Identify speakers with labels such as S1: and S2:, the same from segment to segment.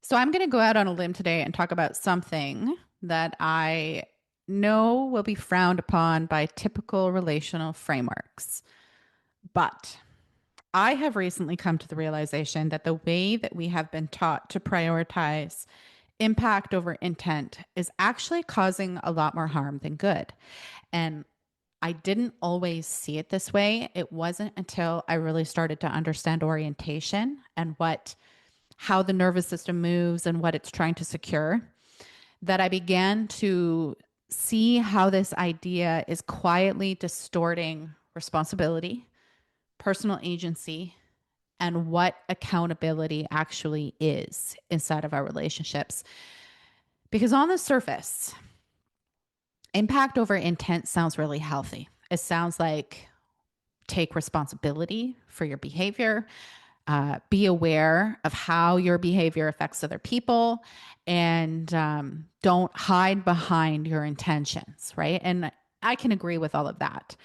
S1: So I'm going to go out on a limb today and talk about something that I know will be frowned upon by typical relational frameworks. But I have recently come to the realization that the way that we have been taught to prioritize impact over intent is actually causing a lot more harm than good. And I didn't always see it this way. It wasn't until I really started to understand orientation and how the nervous system moves and what it's trying to secure, that I began to see how this idea is quietly distorting responsibility, personal agency, and what accountability actually is inside of our relationships. Because on the surface, impact over intent sounds really healthy. It sounds like take responsibility for your behavior, be aware of how your behavior affects other people, and don't hide behind your intentions, right? And I can agree with all of that.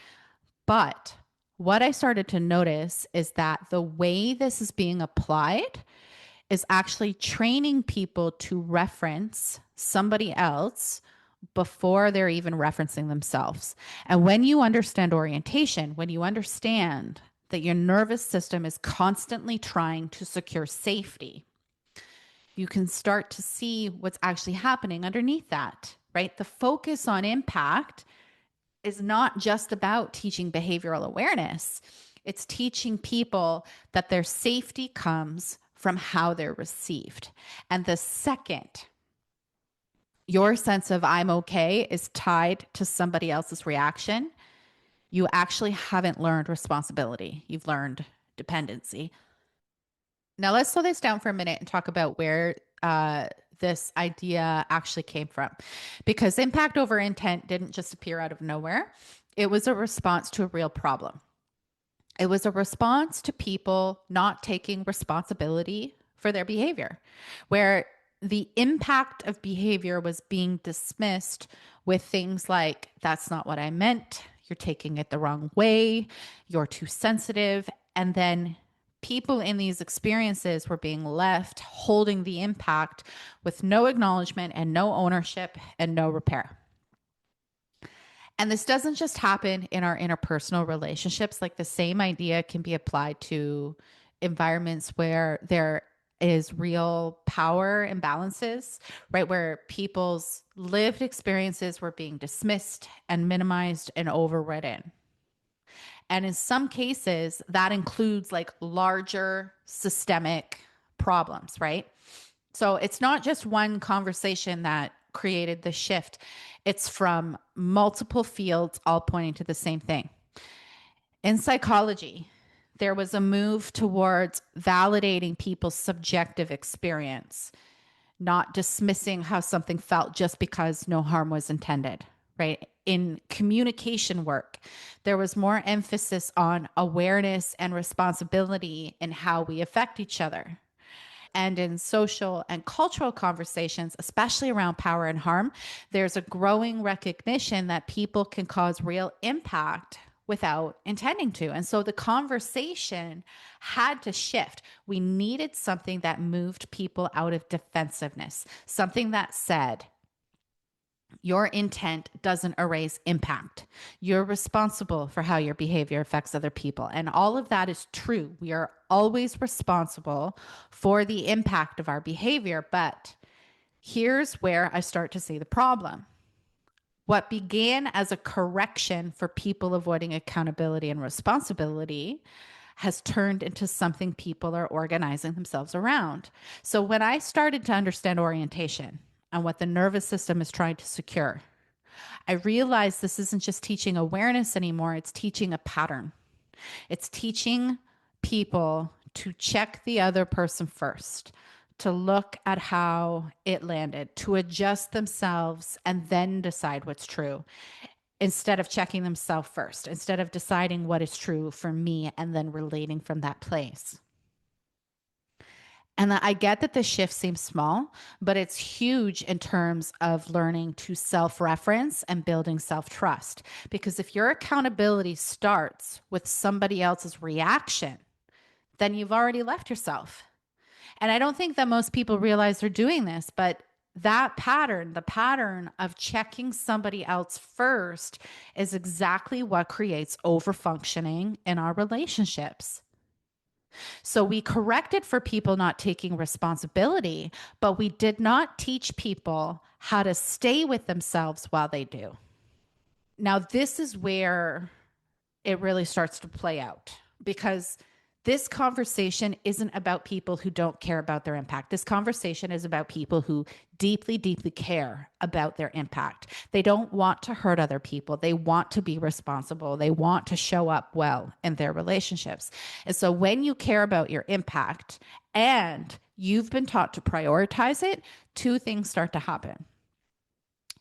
S1: But what I started to notice is that the way this is being applied is actually training people to reference somebody else before they're even referencing themselves. And when you understand orientation, when you understand that your nervous system is constantly trying to secure safety, you can start to see what's actually happening underneath that, right? The focus on impact is not just about teaching behavioral awareness, it's teaching people that their safety comes from how they're received. And the second your sense of I'm okay is tied to somebody else's reaction, you actually haven't learned responsibility. You've learned dependency. Now, let's slow this down for a minute and talk about where this idea actually came from. Because impact over intent didn't just appear out of nowhere, it was a response to a real problem. It was a response to people not taking responsibility for their behavior, where the impact of behavior was being dismissed with things like, that's not what I meant. You're taking it the wrong way. You're too sensitive. And then people in these experiences were being left holding the impact with no acknowledgement and no ownership and no repair. And this doesn't just happen in our interpersonal relationships. Like the same idea can be applied to environments where there is real power imbalances, right? Where people's lived experiences were being dismissed and minimized and overridden. And in some cases, that includes like larger systemic problems, right? So it's not just one conversation that created the shift, it's from multiple fields, all pointing to the same thing. In psychology, there was a move towards validating people's subjective experience, not dismissing how something felt just because no harm was intended, right? In communication work, there was more emphasis on awareness and responsibility in how we affect each other. And in social and cultural conversations, especially around power and harm, there's a growing recognition that people can cause real impact without intending to. And so the conversation had to shift. We needed something that moved people out of defensiveness, something that said, your intent doesn't erase impact. You're responsible for how your behavior affects other people. And all of that is true. We are always responsible for the impact of our behavior. But here's where I start to see the problem. What began as a correction for people avoiding accountability and responsibility has turned into something people are organizing themselves around. So when I started to understand orientation and what the nervous system is trying to secure, I realized this isn't just teaching awareness anymore, it's teaching a pattern. It's teaching people to check the other person first, to look at how it landed, to adjust themselves and then decide what's true instead of checking themselves first, instead of deciding what is true for me and then relating from that place. And I get that the shift seems small, but it's huge in terms of learning to self reference and building self trust. Because if your accountability starts with somebody else's reaction, then you've already left yourself. And I don't think that most people realize they're doing this, but that pattern, the pattern of checking somebody else first, is exactly what creates overfunctioning in our relationships. So we corrected for people not taking responsibility, but we did not teach people how to stay with themselves while they do. Now, this is where it really starts to play out because this conversation isn't about people who don't care about their impact. This conversation is about people who deeply, deeply care about their impact. They don't want to hurt other people. They want to be responsible. They want to show up well in their relationships. And so when you care about your impact and you've been taught to prioritize it, two things start to happen.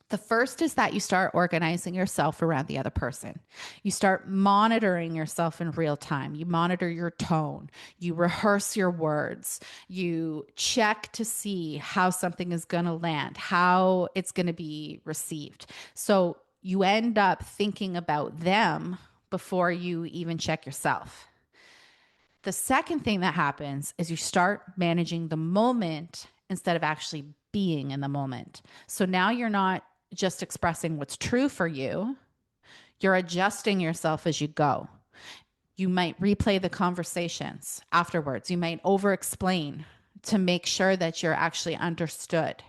S1: The first is that you start organizing yourself around the other person. You start monitoring yourself in real time. You monitor your tone. You rehearse your words. You check to see how something is going to land, how it's going to be received. So you end up thinking about them before you even check yourself. The second thing that happens is you start managing the moment instead of actually being in the moment. So now you're not just expressing what's true for you, you're adjusting yourself as you go. You might replay the conversations afterwards. You might over explain to make sure that you're actually understood.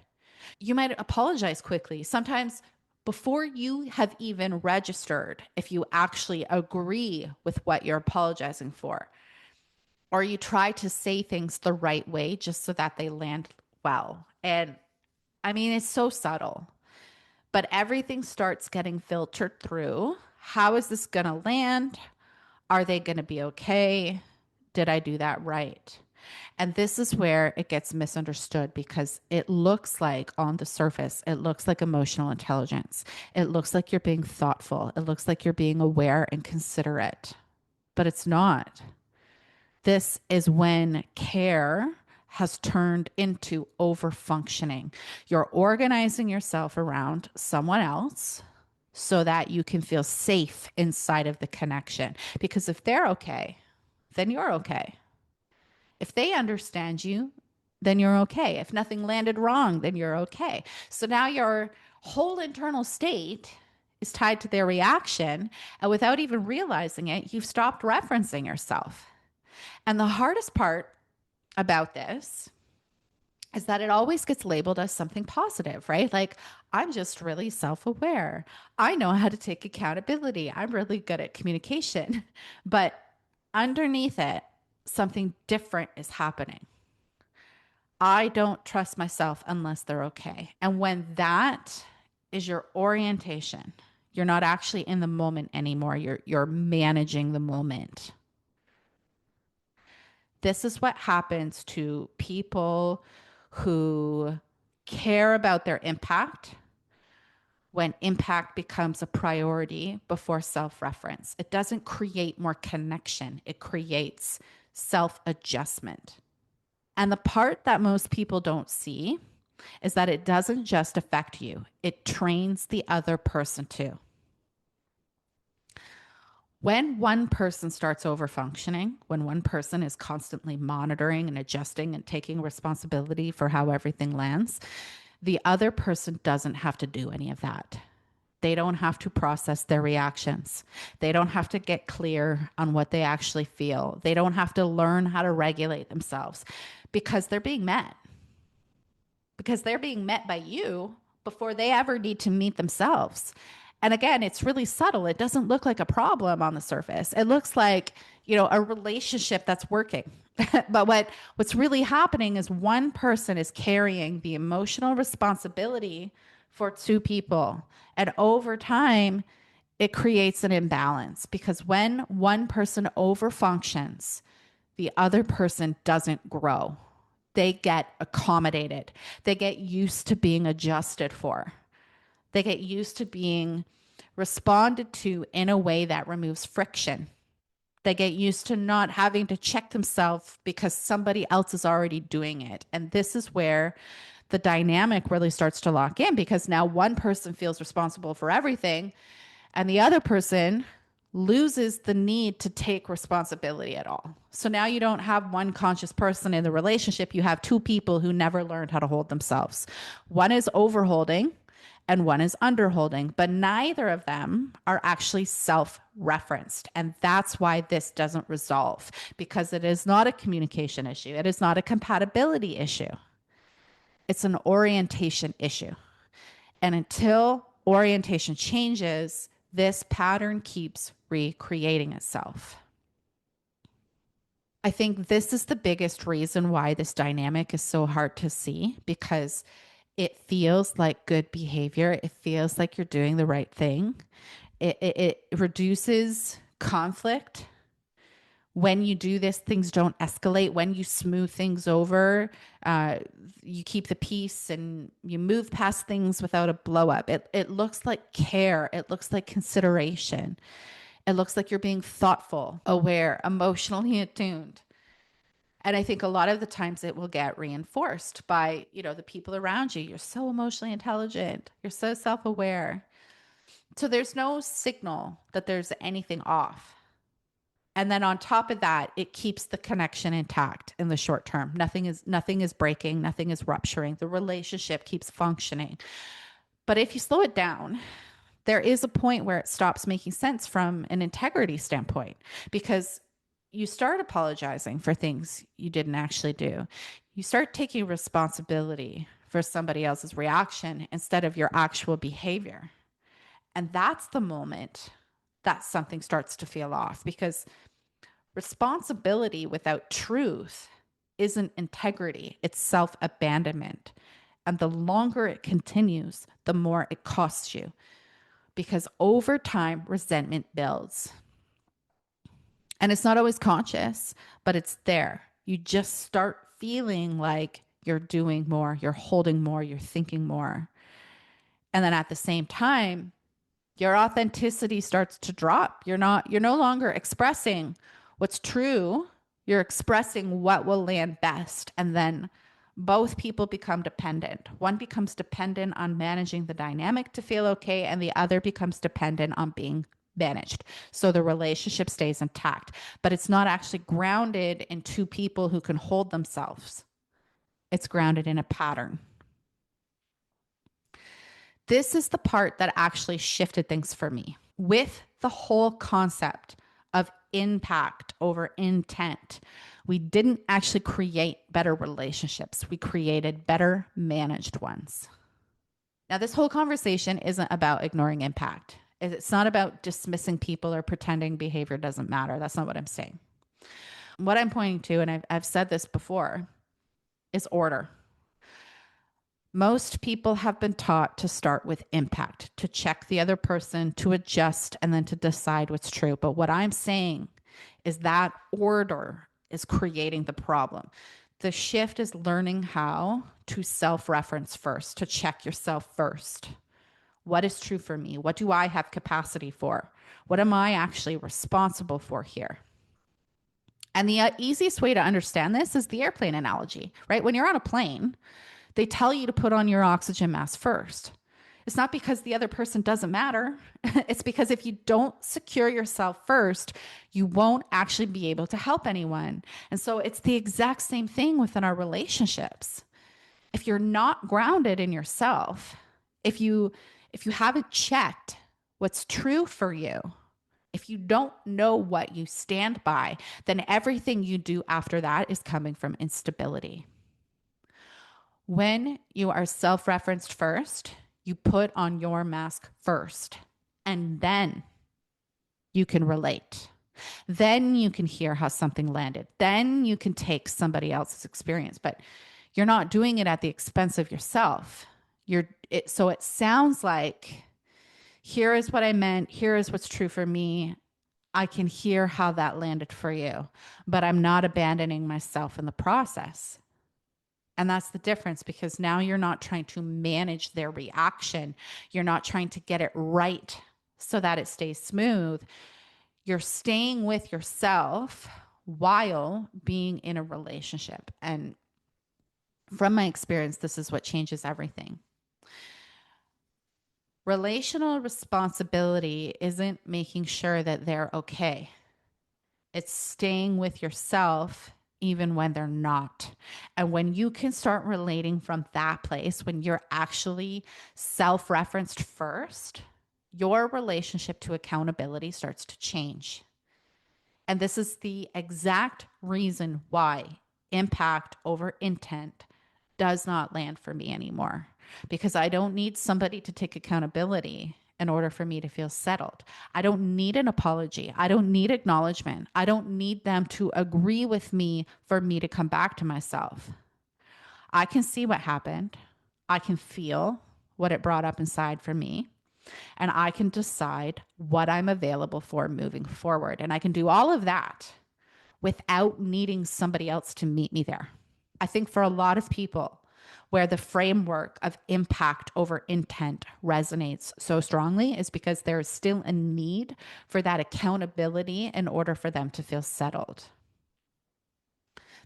S1: You might apologize quickly. Sometimes before you have even registered if you actually agree with what you're apologizing for, or you try to say things the right way just so that they land well. And I mean, it's so subtle, but everything starts getting filtered through. How is this going to land? Are they going to be okay? Did I do that right? And this is where it gets misunderstood because it looks like on the surface, it looks like emotional intelligence. It looks like you're being thoughtful. It looks like you're being aware and considerate, but it's not. This is when care has turned into overfunctioning. You're organizing yourself around someone else so that you can feel safe inside of the connection. Because if they're okay, then you're okay. If they understand you, then you're okay. If nothing landed wrong, then you're okay. So now your whole internal state is tied to their reaction. And without even realizing it, you've stopped referencing yourself. And the hardest part about this is that it always gets labeled as something positive, right? Like, I'm just really self aware. I know how to take accountability. I'm really good at communication. But underneath it, something different is happening. I don't trust myself unless they're okay. And when that is your orientation, you're not actually in the moment anymore. You're managing the moment. This is what happens to people who care about their impact when impact becomes a priority before self reference. It doesn't create more connection, it creates self adjustment. And the part that most people don't see is that it doesn't just affect you, it trains the other person too. When one person starts overfunctioning, when one person is constantly monitoring and adjusting and taking responsibility for how everything lands, the other person doesn't have to do any of that. They don't have to process their reactions. They don't have to get clear on what they actually feel. They don't have to learn how to regulate themselves because they're being met. Because they're being met by you before they ever need to meet themselves. And again, it's really subtle. It doesn't look like a problem on the surface. It looks like, a relationship that's working. But what's really happening is one person is carrying the emotional responsibility for two people. And over time, it creates an imbalance because when one person overfunctions, the other person doesn't grow. They get accommodated. They get used to being adjusted for. They get used to being responded to in a way that removes friction. They get used to not having to check themselves because somebody else is already doing it. And this is where the dynamic really starts to lock in because now one person feels responsible for everything and the other person loses the need to take responsibility at all. So now you don't have one conscious person in the relationship. You have two people who never learned how to hold themselves. One is overholding and one is underholding, but neither of them are actually self referenced. And that's why this doesn't resolve, because it is not a communication issue, it is not a compatibility issue, it's an orientation issue. And until orientation changes, this pattern keeps recreating itself. I think this is the biggest reason why this dynamic is so hard to see, because it feels like good behavior. It feels like you're doing the right thing. It reduces conflict. When you do this, things don't escalate. When you smooth things over, uh, you keep the peace and you move past things without a blow up. It looks like care. It looks like consideration. It looks like you're being thoughtful, aware, emotionally attuned. And I think a lot of the times it will get reinforced by, the people around you. You're so emotionally intelligent. You're so self-aware. So there's no signal that there's anything off. And then on top of that, it keeps the connection intact in the short term. Nothing is breaking, nothing is rupturing. The relationship keeps functioning. But if you slow it down, there is a point where it stops making sense from an integrity standpoint, because you start apologizing for things you didn't actually do. You start taking responsibility for somebody else's reaction instead of your actual behavior. And that's the moment that something starts to feel off, because responsibility without truth isn't integrity, it's self abandonment. And the longer it continues, the more it costs you, because over time, resentment builds. And it's not always conscious, but it's there. You just start feeling like you're doing more, you're holding more, you're thinking more. And then at the same time, your authenticity starts to drop. You're no longer expressing what's true. You're expressing what will land best. And then both people become dependent. One becomes dependent on managing the dynamic to feel okay, and the other becomes dependent on being managed. So the relationship stays intact, but it's not actually grounded in two people who can hold themselves. It's grounded in a pattern. This is the part that actually shifted things for me with the whole concept of impact over intent. We didn't actually create better relationships. We created better managed ones. Now, this whole conversation isn't about ignoring impact. It's not about dismissing people or pretending behavior doesn't matter. That's not what I'm saying. What I'm pointing to, and I've said this before, is order. Most people have been taught to start with impact, to check the other person, to adjust, and then to decide what's true. But what I'm saying is that order is creating the problem. The shift is learning how to self-reference first, to check yourself first. What is true for me? What do I have capacity for? What am I actually responsible for here? And the easiest way to understand this is the airplane analogy, right? When you're on a plane, they tell you to put on your oxygen mask first. It's not because the other person doesn't matter. It's because if you don't secure yourself first, you won't actually be able to help anyone. And so it's the exact same thing within our relationships. If you're not grounded in yourself, if you haven't checked what's true for you, if you don't know what you stand by, then everything you do after that is coming from instability. When you are self-referenced first, you put on your mask first, and then you can relate. Then you can hear how something landed. Then you can take somebody else's experience, but you're not doing it at the expense of yourself. So it sounds like, here is what I meant. Here is what's true for me. I can hear how that landed for you, but I'm not abandoning myself in the process. And that's the difference, because now you're not trying to manage their reaction. You're not trying to get it right so that it stays smooth. You're staying with yourself while being in a relationship. And from my experience, this is what changes everything. Relational responsibility isn't making sure that they're okay. It's staying with yourself even when they're not. And when you can start relating from that place, when you're actually self referenced first, your relationship to accountability starts to change. And this is the exact reason why impact over intent does not land for me anymore, because I don't need somebody to take accountability in order for me to feel settled. I don't need an apology. I don't need acknowledgement. I don't need them to agree with me for me to come back to myself. I can see what happened. I can feel what it brought up inside for me, and I can decide what I'm available for moving forward. And I can do all of that without needing somebody else to meet me there. I think for a lot of people, where the framework of impact over intent resonates so strongly is because there is still a need for that accountability in order for them to feel settled.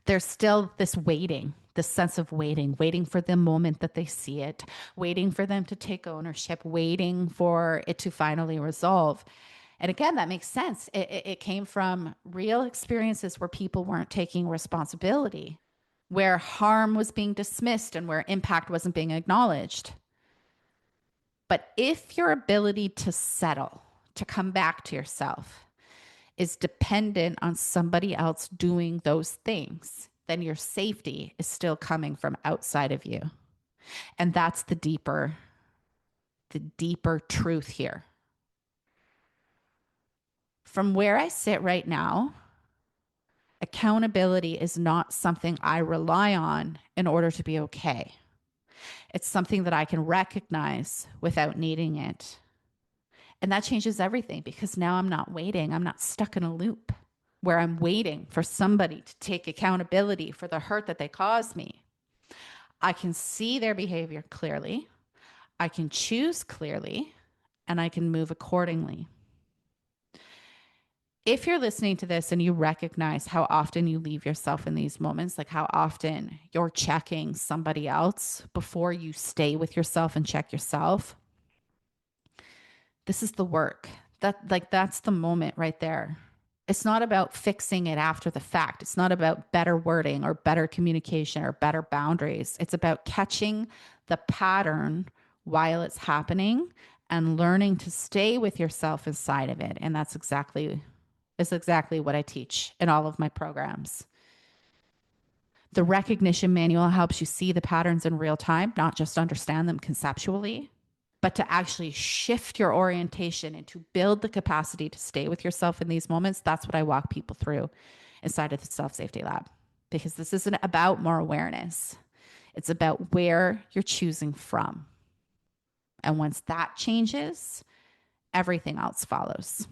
S1: There's still this waiting, this sense of waiting, waiting for the moment that they see it, waiting for them to take ownership, waiting for it to finally resolve. And again, that makes sense. It came from real experiences where people weren't taking responsibility, where harm was being dismissed and where impact wasn't being acknowledged. But if your ability to settle, to come back to yourself, is dependent on somebody else doing those things, then your safety is still coming from outside of you. And that's the deeper truth here. From where I sit right now, accountability is not something I rely on in order to be okay. It's something that I can recognize without needing it. And that changes everything because now I'm not waiting. I'm not stuck in a loop where I'm waiting for somebody to take accountability for the hurt that they caused me. I can see their behavior clearly, I can choose clearly, and I can move accordingly. If you're listening to this and you recognize how often you leave yourself in these moments, like how often you're checking somebody else before you stay with yourself and check yourself, this is the work. That's the moment right there. It's not about fixing it after the fact. It's not about better wording or better communication or better boundaries. It's about catching the pattern while it's happening and learning to stay with yourself inside of it. And that's exactly what I teach in all of my programs. The recognition manual helps you see the patterns in real time, not just understand them conceptually, but to actually shift your orientation and to build the capacity to stay with yourself in these moments. That's what I walk people through inside of the Self Safety Lab, because this isn't about more awareness. It's about where you're choosing from. And once that changes, everything else follows.